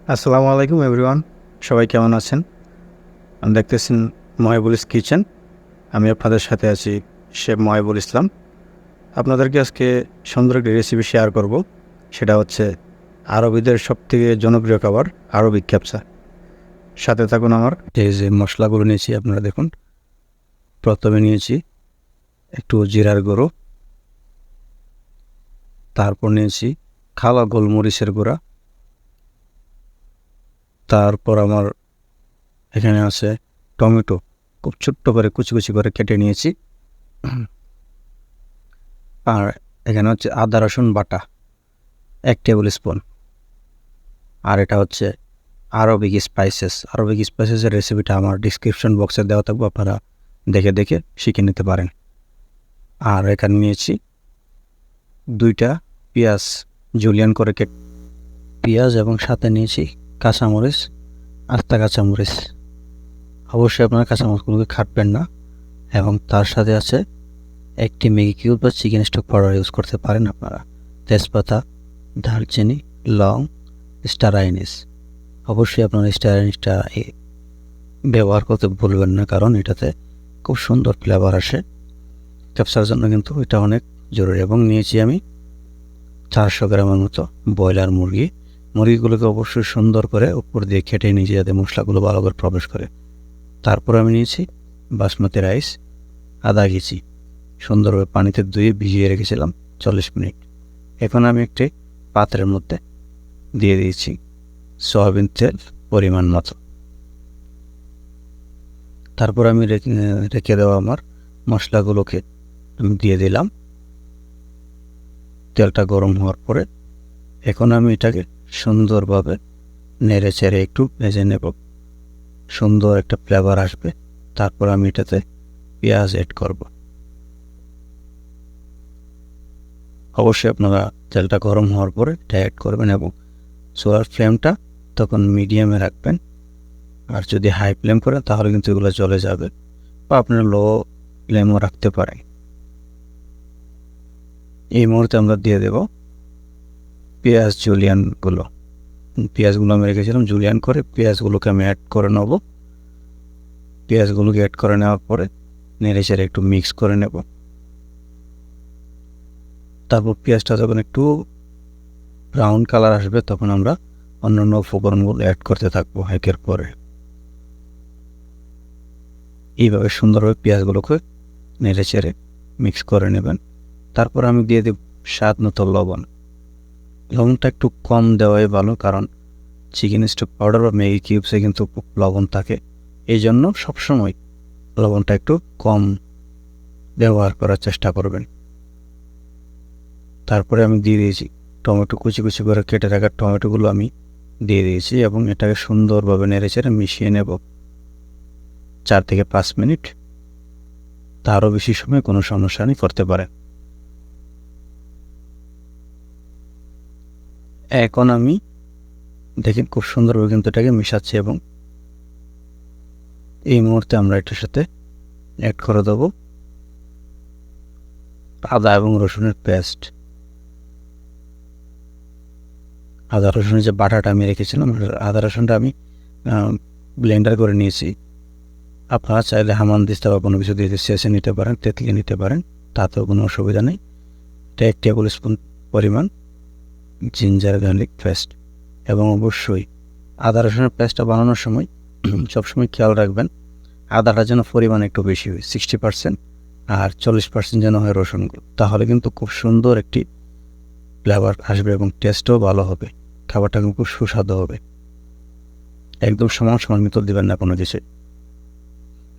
আসসালামু আলাইকুম এভরিওয়ান, সবাই কেমন আছেন? দেখতেছেন মহিবুলস কিচেন। আমি আপনাদের সাথে আছি শেফ মহিবুল ইসলাম। আপনাদেরকে আজকে সুন্দর একটি রেসিপি শেয়ার করব। সেটা হচ্ছে আরবিদের সবথেকে জনপ্রিয় খাবার আরবিক ক্যাপসা। সাথে থাকুন আমার। এই যে মশলাগুলো নিয়েছি আপনারা দেখুন। প্রথমে নিয়েছি একটু জিরার গুঁড়ো, তারপর নিয়েছি খালা গোলমরিচের গুঁড়া, তারপর আমার এখানে আছে টমেটো, খুব ছোট্ট করে কুচি কুচি করে কেটে নিয়েছি। আর এখানে হচ্ছে আদা রসুন বাটা 1 টেবিল স্পুন। আর এটা হচ্ছে আরবিক স্পাইসেসের রেসিপিটা আমার ডিসক্রিপশন বক্সে দেওয়া থাকবে, আপনারা দেখে দেখে শিখে নিতে পারেন। আর এখানে নিয়েছি 2টা পেঁয়াজ জুলিয়ান করে পেঁয়াজ, এবং সাথে নিয়েছি কাঁচামরিচ, আস্তা কাঁচামরিচ। অবশ্যই আপনারা কাঁচামরিচগুলোকে খাটবেন না। এবং তার সাথে আছে একটি ম্যাগি কিউব বা চিকেন স্টক পাউডার ইউজ করতে পারেন আপনারা। তেজপাতা, দারচিনি, লং, স্টার আইনিস। অবশ্যই আপনারা স্টার আইনিসটা ব্যবহার করতে ভুলবেন না, কারণ এটাতে খুব সুন্দর ফ্লেভার আসে। ক্যাপসার জন্য কিন্তু এটা অনেক জরুরি। এবং নিয়েছি আমি 400 গ্রামের মতো ব্রয়লার মুরগিগুলোকে অবশ্যই সুন্দর করে উপর দিয়ে কেটে নিয়েছি যাতে মশলাগুলো ভালো করে প্রবেশ করে। তারপর আমি নিয়েছি বাসমতি রাইস আধা কেজি, সুন্দরভাবে পানিতে ধুয়ে ভিজিয়ে রেখেছিলাম 40 মিনিট। এখন আমি একটি পাত্রের মধ্যে দিয়ে দিয়েছি সয়াবিন তেল পরিমাণ মতো। তারপর আমি রেখে দেওয়া আমার মশলাগুলোকে আমি দিয়ে দিলাম। তেলটা গরম হওয়ার পরে এখন আমি এটাকে সুন্দরভাবে নেড়ে চেড়ে একটু ভেজে নেব, সুন্দর একটা ফ্লেভার আসবে। তারপর আমি এটাতে পেঁয়াজ অ্যাড করব। অবশ্যই আপনারা তেলটা গরম হওয়ার পরে এটা অ্যাড করবেন এবং চুলার ফ্লেমটা তখন মিডিয়ামে রাখবেন। আর যদি হাই ফ্লেম করেন তাহলে কিন্তু এগুলো জ্বলে যাবে, বা আপনারা লো ফ্লেমও রাখতে পারেন। এই মুহূর্তে আমরা দিয়ে দেব পেঁয়াজগুলো আমি রেখেছিলাম জুলিয়ান করে। পেঁয়াজগুলোকে আমি অ্যাড করে নেব। পেঁয়াজগুলোকে অ্যাড করে নেওয়ার পরে নেড়ে চেড়ে একটু মিক্স করে নেব। তারপর পেঁয়াজটা যখন একটু ব্রাউন কালার আসবে তখন আমরা অন্যান্য উপকরণগুলো অ্যাড করতে থাকবো একের পরে। এইভাবে সুন্দরভাবে পেঁয়াজগুলোকে নেড়ে চেড়ে মিক্স করে নেবেন। তারপর আমি দিয়ে দেব স্বাদ মতো লবণ। লবণটা একটু কম দেওয়াই ভালো, কারণ চিকেন স্টক পাউডার বা ম্যাগি কিউবসে কিন্তু খুব লবণ থাকে। এই জন্য সবসময় লবণটা একটু কম ব্যবহার করার চেষ্টা করবেন। তারপরে আমি দিয়ে দিয়েছি টমেটো, কুচি কুচি করে কেটে রাখা টমেটোগুলো আমি দিয়ে দিয়েছি এবং এটাকে সুন্দরভাবে নেড়ে চেড়ে মিশিয়ে নেব 4 থেকে 5 মিনিট। তারও বেশি সময় কোনো সমস্যা নেই, করতে পারেন। এখন আমি দেখেন খুব সুন্দরভাবে কিন্তু এটাকে মিশাচ্ছি এবং এই মুহূর্তে আমরা এটার সাথে অ্যাড করে দেব আদা এবং রসুনের পেস্ট। আদা রসুনের যে বাটাটা আমি রেখেছিলাম, আদা রসুনটা আমি ব্লেন্ডার করে নিয়েছি। আপনারা চাইলে হামানদিস্তা বা কোনো কিছু দিয়ে শেষে নিতে পারেন, তেঁতুলিয়ে নিতে পারেন, তাতেও কোনো অসুবিধা নেই। এটা 1 টেবিল স্পুন পরিমাণ জিঞ্জার গার্লিক পেস্ট। এবং অবশ্যই আদা রসুনের পেস্টটা বানানোর সময় সবসময় খেয়াল রাখবেন আদাটা যেন পরিমাণ একটু বেশি হয়, 60%, আর 40% যেন হয় রসুনগুলো। তাহলে কিন্তু খুব সুন্দর একটি ফ্লেভার আসবে এবং টেস্টও ভালো হবে, খাবারটা খুব সুস্বাদু হবে। একদম সমান সমান মতো দেবেন না কোনো কিছু।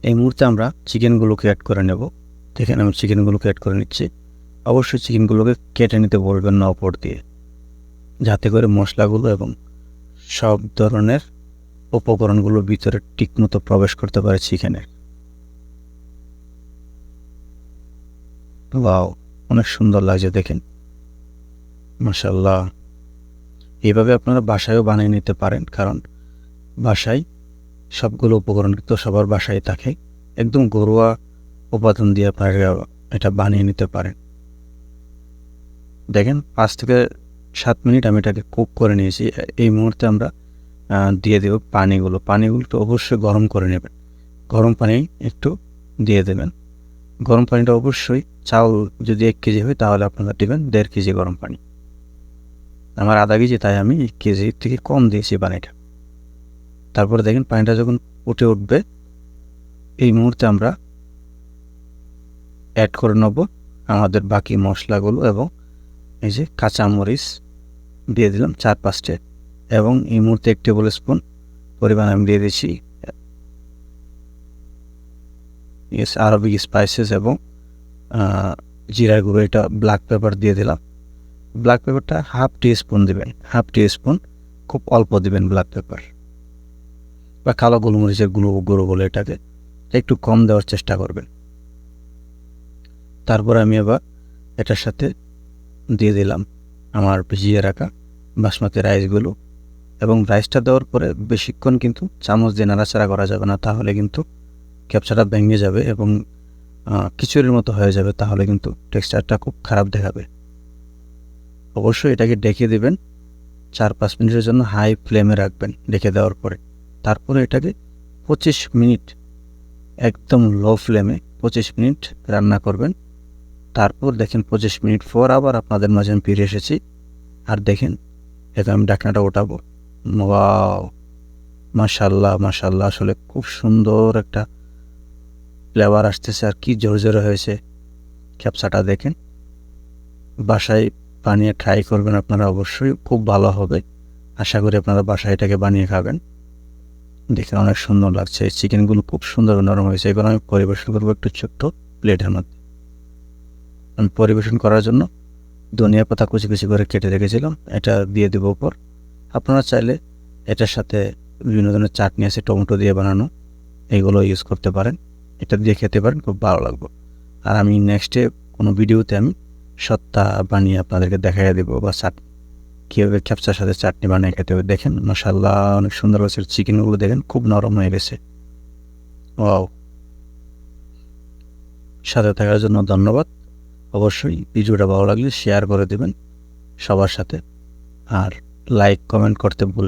এই মুহূর্তে আমরা চিকেনগুলোকে অ্যাড করে নেব। দেখেন আমি চিকেনগুলোকে অ্যাড করে নিচ্ছি। অবশ্যই চিকেনগুলোকে কেটে নিতে বলবেন না উপর দিয়ে, যাতে করে মশলাগুলো এবং সব ধরনের উপকরণগুলো ভিতরে ঠিকমতো প্রবেশ করতে পারে চিকেনের। ওয়াও, অনেক সুন্দর লাগছে দেখেন, মাশাআল্লাহ। এইভাবে আপনারা বাসায়ও বানিয়ে নিতে পারেন, কারণ বাসায় সবগুলো উপকরণ তো সবার বাসায় থাকে। একদম ঘরোয়া উপাদান দিয়ে আপনারা এটা বানিয়ে নিতে পারেন। দেখেন 5 থেকে 7 মিনিট আমি এটাকে কুক করে নিয়েছি। এই মুহূর্তে আমরা দিয়ে দেব পানিগুলো তো অবশ্যই গরম করে নেবেন। গরম পানি একটু দিয়ে দেবেন। গরম পানিটা অবশ্যই, চাউল যদি 1 কেজি হয় তাহলে আপনারা দেবেন 1.5 কেজি গরম পানি। আমার আধা কেজি, তাই আমি 1 কেজির থেকে কম দিয়েছি পানিটা। তারপরে দেখেন পানিটা যখন ফুটে উঠবে, এই মুহূর্তে আমরা অ্যাড করে নেব আমাদের বাকি মশলাগুলো এবং এই যে কাঁচামরিচ দিয়ে দিলাম 4-5টে, এবং এই মুহূর্তে 1 টেবিল স্পুন পরিমাণ আমি দিয়ে দিচ্ছি আরবিক স্পাইসেস এবং জিরার গুঁড়ো, এটা ব্ল্যাক পেপার দিয়ে দিলাম। ব্ল্যাক পেপারটা হাফ টি স্পুন দেবেন, হাফ টি স্পুন, খুব অল্প দেবেন ব্ল্যাক পেপার, বা কালো গোলমরিচের গুঁড়ো বলে এটাকে, একটু কম দেওয়ার চেষ্টা করবেন। তারপর আমি আবার এটার সাথে দিয়ে দিলাম আমার ভিজিয়ে রাখা বাসমতি রাইসগুলো, এবং রাইসটা দেওয়ার পরে বেশিক্ষণ কিন্তু চামচ দিয়ে নাড়াচাড়া করা যাবে না, তাহলে কিন্তু ক্যাপচাটা ভেঙে যাবে এবং খিচুড়ির মতো হয়ে যাবে, তাহলে কিন্তু টেক্সচারটা খুব খারাপ দেখাবে। অবশ্যই এটাকে ডেকে দেবেন 4-5 মিনিটের জন্য, হাই ফ্লেমে রাখবেন ডেকে দেওয়ার পরে। তারপরে এটাকে 25 মিনিট একদম লো ফ্লেমে 25 মিনিট রান্না করবেন। তারপর দেখেন 25 মিনিট পর আবার আপনাদের মাঝে আমি ফিরে এসেছি, আর দেখেন এটা আমি ঢাকনাটা ওঠাবো। ওয়াও, মাশাল্লাহ মাশাল্লাহ, আসলে খুব সুন্দর একটা ফ্লেভার আসতেছে, আর কি ঝরঝরে হয়েছে ক্যাপসাটা। দেখেন বাসায় বানিয়ে ট্রাই করবেন আপনারা, অবশ্যই খুব ভালো হবে। আশা করি আপনারা বাসায় এটাকে বানিয়ে খাবেন। দেখে অনেক সুন্দর লাগছে, এই চিকেনগুলো খুব সুন্দর নরম হয়েছে। এবার আমি পরিবেশন করবো একটু ছোট্ট প্লেটের মধ্যে। আমি পরিবেশন করার জন্য ধনিয়া পাতা কুচি কুচি করে কেটে রেখেছিলাম, এটা দিয়ে দেবো উপর। আপনারা চাইলে এটার সাথে বিভিন্ন ধরনের চাটনি আছে টমেটো দিয়ে বানানো, এগুলো ইউজ করতে পারেন, এটা দিয়ে খেতে পারেন, খুব ভালো লাগবে। আর আমি নেক্সটে কোনো ভিডিওতে আমি সত্তা বানিয়ে আপনাদেরকে দেখাইয়া দেবো, বা কীভাবে ক্যাপচার সাথে চাটনি বানিয়ে খেতে হবে। দেখেন মাশাল্লাহ, অনেক সুন্দর হয়েছে চিকেনগুলো, দেখেন খুব নরম হয়ে গেছে। ওয়াও, সাথে থাকার জন্য ধন্যবাদ। অবশ্যই ভিডিওটা ভালো লাগলে শেয়ার করে দেবেন সবার সাথে, আর লাইক কমেন্ট করতে ভুল